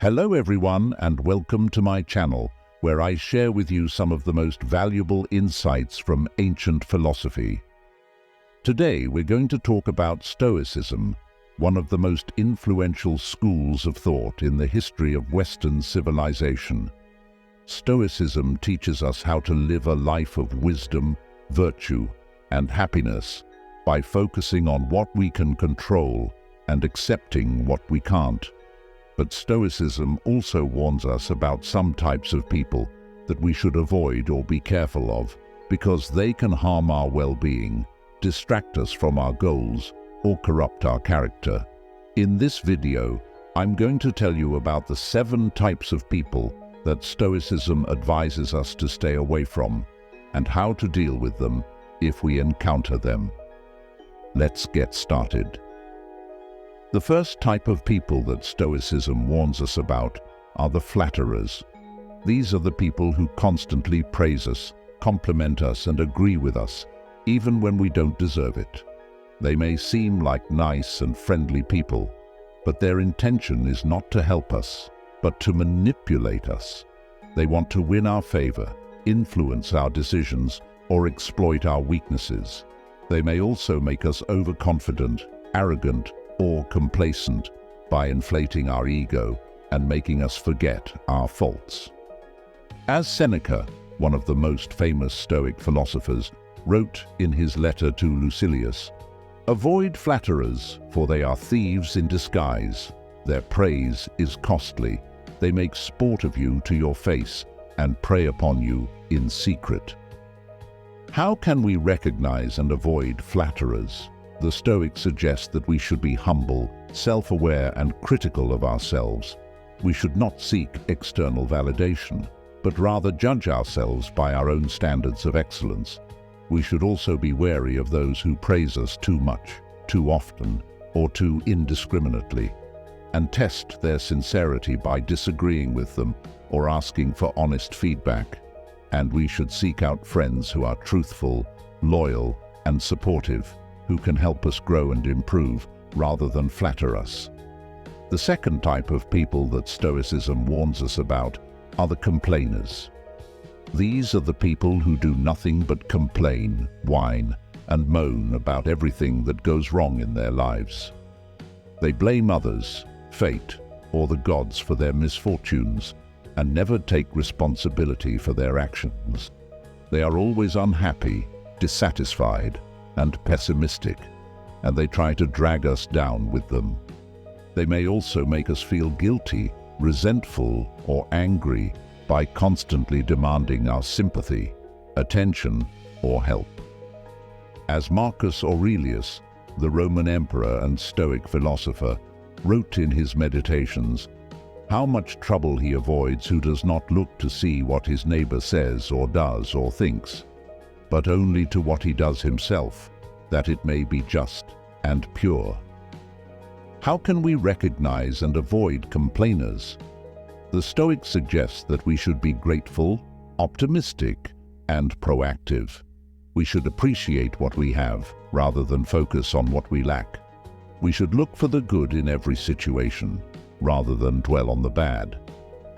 Hello everyone and welcome to my channel, where I share with you some of the most valuable insights from ancient philosophy. Today we're going to talk about Stoicism, one of the most influential schools of thought in the history of Western civilization. Stoicism teaches us how to live a life of wisdom, virtue, and happiness by focusing on what we can control and accepting what we can't. But Stoicism also warns us about some types of people that we should avoid or be careful of, because they can harm our well-being, distract us from our goals, or corrupt our character. In this video, I'm going to tell you about the 7 types of people that Stoicism advises us to stay away from, and how to deal with them if we encounter them. Let's get started. The first type of people that Stoicism warns us about are the flatterers. These are the people who constantly praise us, compliment us, and agree with us, even when we don't deserve it. They may seem like nice and friendly people, but their intention is not to help us, but to manipulate us. They want to win our favor, influence our decisions, or exploit our weaknesses. They may also make us overconfident, arrogant, or complacent by inflating our ego and making us forget our faults. As Seneca, one of the most famous Stoic philosophers, wrote in his letter to Lucilius, "Avoid flatterers, for they are thieves in disguise. Their praise is costly. They make sport of you to your face and prey upon you in secret." How can we recognize and avoid flatterers? The Stoics suggest that we should be humble, self-aware, and critical of ourselves. We should not seek external validation, but rather judge ourselves by our own standards of excellence. We should also be wary of those who praise us too much, too often, or too indiscriminately, and test their sincerity by disagreeing with them or asking for honest feedback. And we should seek out friends who are truthful, loyal, and supportive, who can help us grow and improve rather than flatter us. The second type of people that Stoicism warns us about are the complainers. These are the people who do nothing but complain, whine, and moan about everything that goes wrong in their lives. They blame others, fate, or the gods for their misfortunes, and never take responsibility for their actions. They are always unhappy, dissatisfied, and pessimistic, and they try to drag us down with them. They may also make us feel guilty, resentful, or angry by constantly demanding our sympathy, attention, or help. As Marcus Aurelius, the Roman emperor and Stoic philosopher, wrote in his Meditations, "How much trouble he avoids who does not look to see what his neighbor says or does or thinks, but only to what he does himself, that it may be just and pure." How can we recognize and avoid complainers? The Stoics suggest that we should be grateful, optimistic, and proactive. We should appreciate what we have rather than focus on what we lack. We should look for the good in every situation rather than dwell on the bad.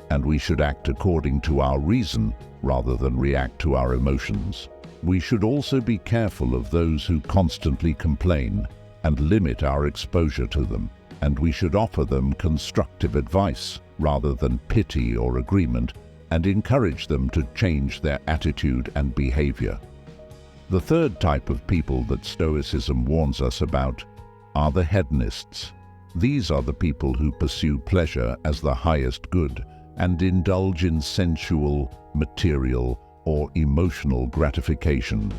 And we should act according to our reason rather than react to our emotions. We should also be careful of those who constantly complain and limit our exposure to them, and we should offer them constructive advice rather than pity or agreement, and encourage them to change their attitude and behavior. The third type of people that Stoicism warns us about are the hedonists. These are the people who pursue pleasure as the highest good and indulge in sensual, material, or emotional gratification.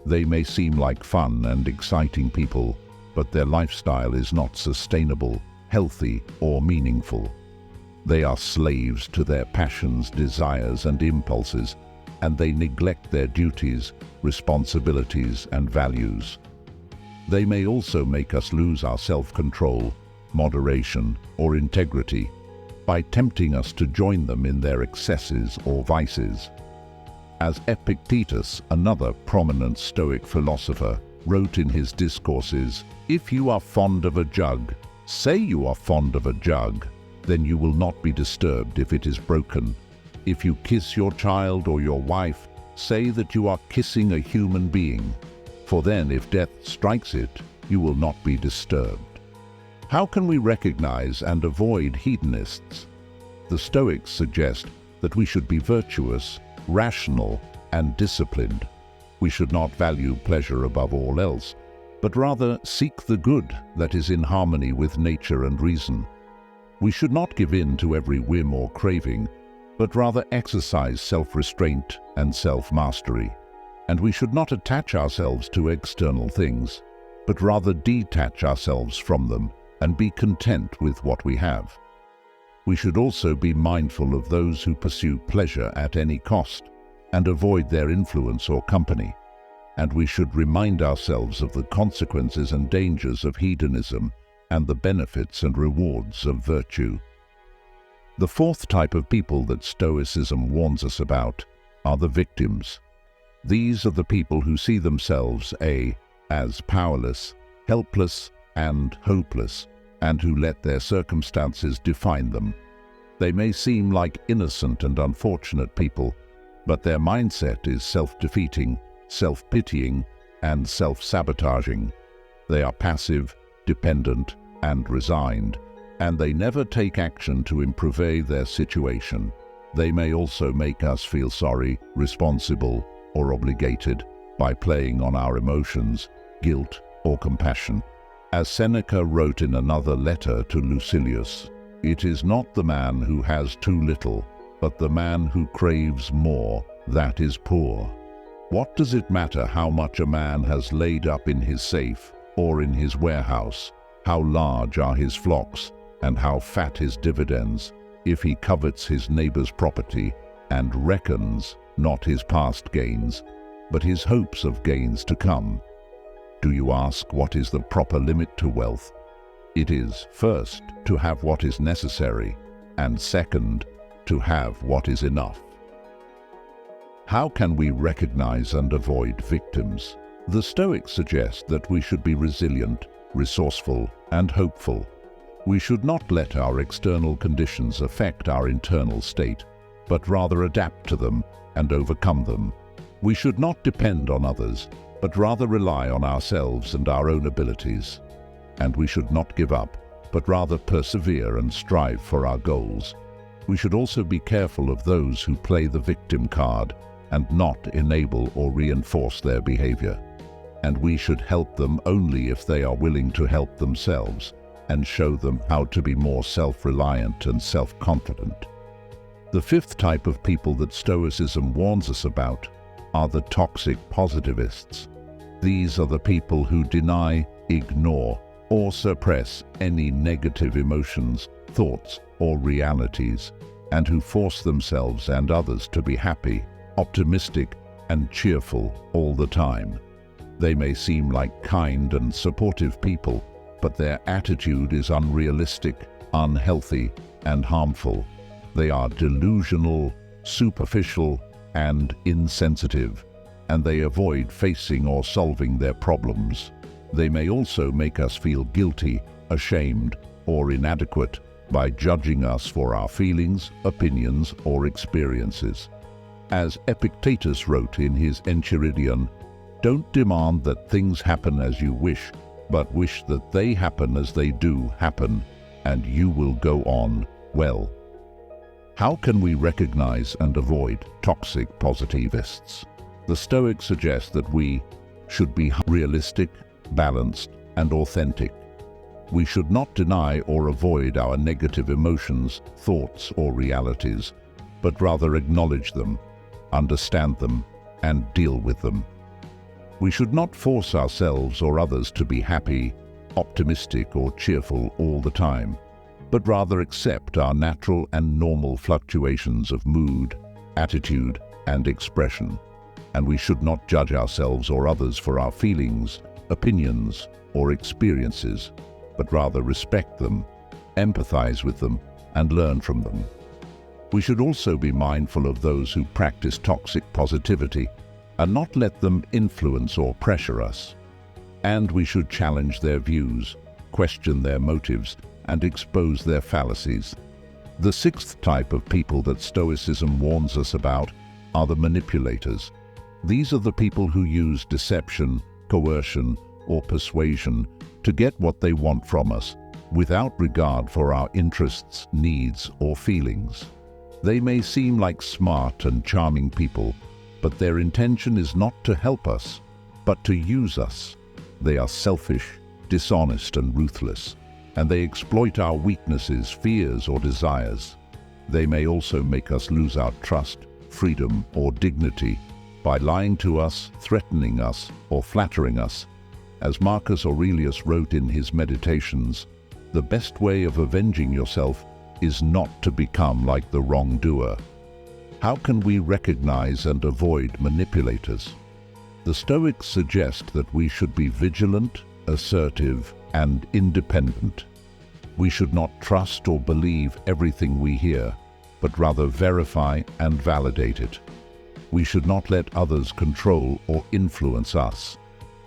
They may seem like fun and exciting people, but their lifestyle is not sustainable, healthy, or meaningful. They are slaves to their passions, desires, and impulses, and they neglect their duties, responsibilities, and values. They may also make us lose our self-control, moderation, or integrity by tempting us to join them in their excesses or vices. As Epictetus, another prominent Stoic philosopher, wrote in his discourses, "If you are fond of a jug, say you are fond of a jug, then you will not be disturbed if it is broken. If you kiss your child or your wife, say that you are kissing a human being, for then if death strikes it, you will not be disturbed. How can we recognize and avoid hedonists? The Stoics suggest that we should be virtuous, rational, and disciplined. We should not value pleasure above all else, but rather seek the good that is in harmony with nature and reason. We should not give in to every whim or craving, but rather exercise self-restraint and self-mastery. And we should not attach ourselves to external things, but rather detach ourselves from them and be content with what we have. We should also be mindful of those who pursue pleasure at any cost and avoid their influence or company. And we should remind ourselves of the consequences and dangers of hedonism and the benefits and rewards of virtue. The fourth type of people that Stoicism warns us about are the victims. These are the people who see themselves as powerless, helpless, and hopeless, and who let their circumstances define them. They may seem like innocent and unfortunate people, but their mindset is self-defeating, self-pitying, and self-sabotaging. They are passive, dependent, and resigned, and they never take action to improve their situation. They may also make us feel sorry, responsible, or obligated by playing on our emotions, guilt, or compassion. As Seneca wrote in another letter to Lucilius, "It is not the man who has too little, but the man who craves more, that is poor." What does it matter how much a man has laid up in his safe or in his warehouse, how large are his flocks, and how fat his dividends, if he covets his neighbor's property and reckons not his past gains, but his hopes of gains to come? Do you ask what is the proper limit to wealth? It is, first, to have what is necessary, and second, to have what is enough. How can we recognize and avoid victims? The Stoics suggest that we should be resilient, resourceful, and hopeful. We should not let our external conditions affect our internal state, but rather adapt to them and overcome them. We should not depend on others, but rather rely on ourselves and our own abilities. And we should not give up, but rather persevere and strive for our goals. We should also be careful of those who play the victim card and not enable or reinforce their behavior. And we should help them only if they are willing to help themselves and show them how to be more self-reliant and self-confident. The fifth type of people that Stoicism warns us about are the toxic positivists. These are the people who deny, ignore, or suppress any negative emotions, thoughts, or realities, and who force themselves and others to be happy, optimistic, and cheerful all the time. They may seem like kind and supportive people, but their attitude is unrealistic, unhealthy, and harmful. They are delusional, superficial, and insensitive, and they avoid facing or solving their problems. They may also make us feel guilty, ashamed, or inadequate by judging us for our feelings, opinions, or experiences. As Epictetus wrote in his Enchiridion, "Don't demand that things happen as you wish, but wish that they happen as they do happen, and you will go on well." How can we recognize and avoid toxic positivists? The Stoics suggest that we should be realistic, balanced, and authentic. We should not deny or avoid our negative emotions, thoughts, or realities, but rather acknowledge them, understand them, and deal with them. We should not force ourselves or others to be happy, optimistic, or cheerful all the time, but rather accept our natural and normal fluctuations of mood, attitude, and expression. And we should not judge ourselves or others for our feelings, opinions, or experiences, but rather respect them, empathize with them, and learn from them. We should also be mindful of those who practice toxic positivity and not let them influence or pressure us. And we should challenge their views, question their motives, and expose their fallacies. The sixth type of people that Stoicism warns us about are the manipulators. These are the people who use deception, coercion, or persuasion to get what they want from us, without regard for our interests, needs, or feelings. They may seem like smart and charming people, but their intention is not to help us, but to use us. They are selfish, dishonest, and ruthless, and they exploit our weaknesses, fears, or desires. They may also make us lose our trust, freedom, or dignity by lying to us, threatening us, or flattering us. As Marcus Aurelius wrote in his Meditations, the best way of avenging yourself is not to become like the wrongdoer. How can we recognize and avoid manipulators? The Stoics suggest that we should be vigilant, assertive, and independent. We should not trust or believe everything we hear, but rather verify and validate it. We should not let others control or influence us,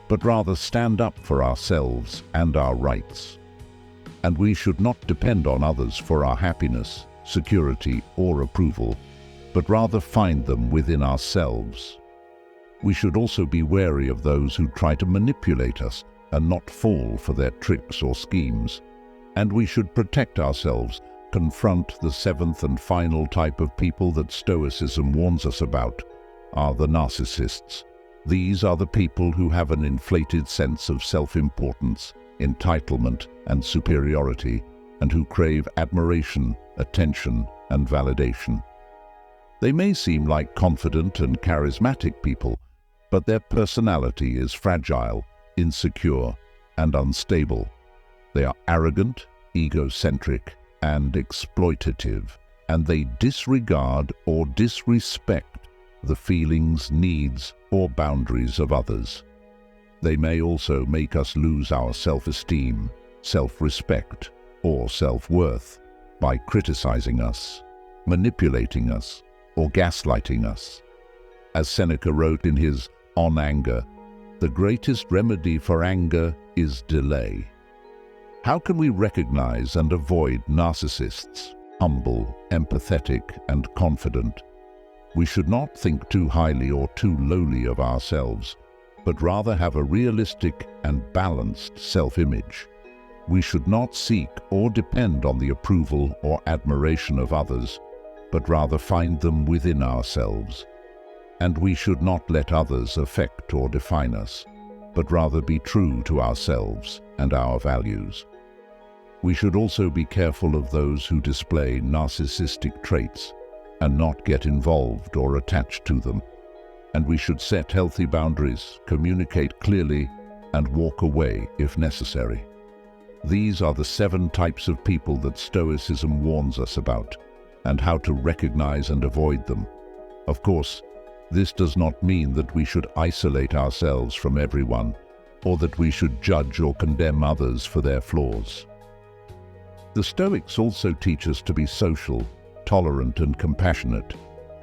but rather stand up for ourselves and our rights. And we should not depend on others for our happiness, security, or approval, but rather find them within ourselves. We should also be wary of those who try to manipulate us and not fall for their tricks or schemes. And we should protect ourselves, confront the seventh and final type of people that Stoicism warns us about, are the narcissists. These are the people who have an inflated sense of self-importance, entitlement, and superiority, and who crave admiration, attention, and validation. They may seem like confident and charismatic people, but their personality is fragile, insecure, and unstable. They are arrogant, egocentric, and exploitative, and they disregard or disrespect the feelings, needs, or boundaries of others. They may also make us lose our self-esteem, self-respect, or self-worth by criticizing us, manipulating us, or gaslighting us. As Seneca wrote in his On Anger, the greatest remedy for anger is delay. How can we recognize and avoid narcissists, humble, empathetic, and confident? We should not think too highly or too lowly of ourselves, but rather have a realistic and balanced self-image. We should not seek or depend on the approval or admiration of others, but rather find them within ourselves. And we should not let others affect or define us, but rather be true to ourselves and our values. We should also be careful of those who display narcissistic traits and not get involved or attached to them. And we should set healthy boundaries, communicate clearly, and walk away if necessary. These are the 7 types of people that Stoicism warns us about, and how to recognize and avoid them. Of course, this does not mean that we should isolate ourselves from everyone, or that we should judge or condemn others for their flaws. The Stoics also teach us to be social, tolerant, and compassionate,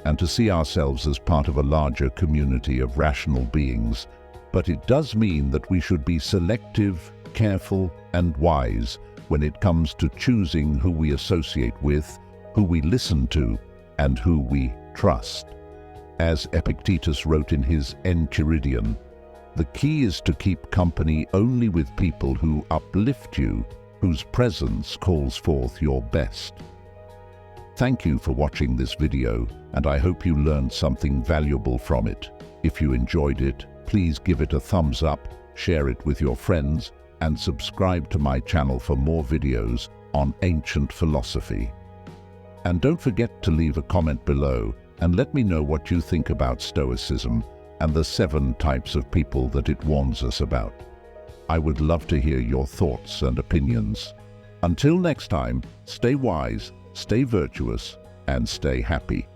and to see ourselves as part of a larger community of rational beings. But it does mean that we should be selective, careful, and wise when it comes to choosing who we associate with, who we listen to, and who we trust. As Epictetus wrote in his Enchiridion, the key is to keep company only with people who uplift you, whose presence calls forth your best. Thank you for watching this video, and I hope you learned something valuable from it. If you enjoyed it, please give it a thumbs up, share it with your friends, and subscribe to my channel for more videos on ancient philosophy. And don't forget to leave a comment below and let me know what you think about Stoicism and the 7 types of people that it warns us about. I would love to hear your thoughts and opinions. Until next time, stay wise, stay virtuous, and stay happy.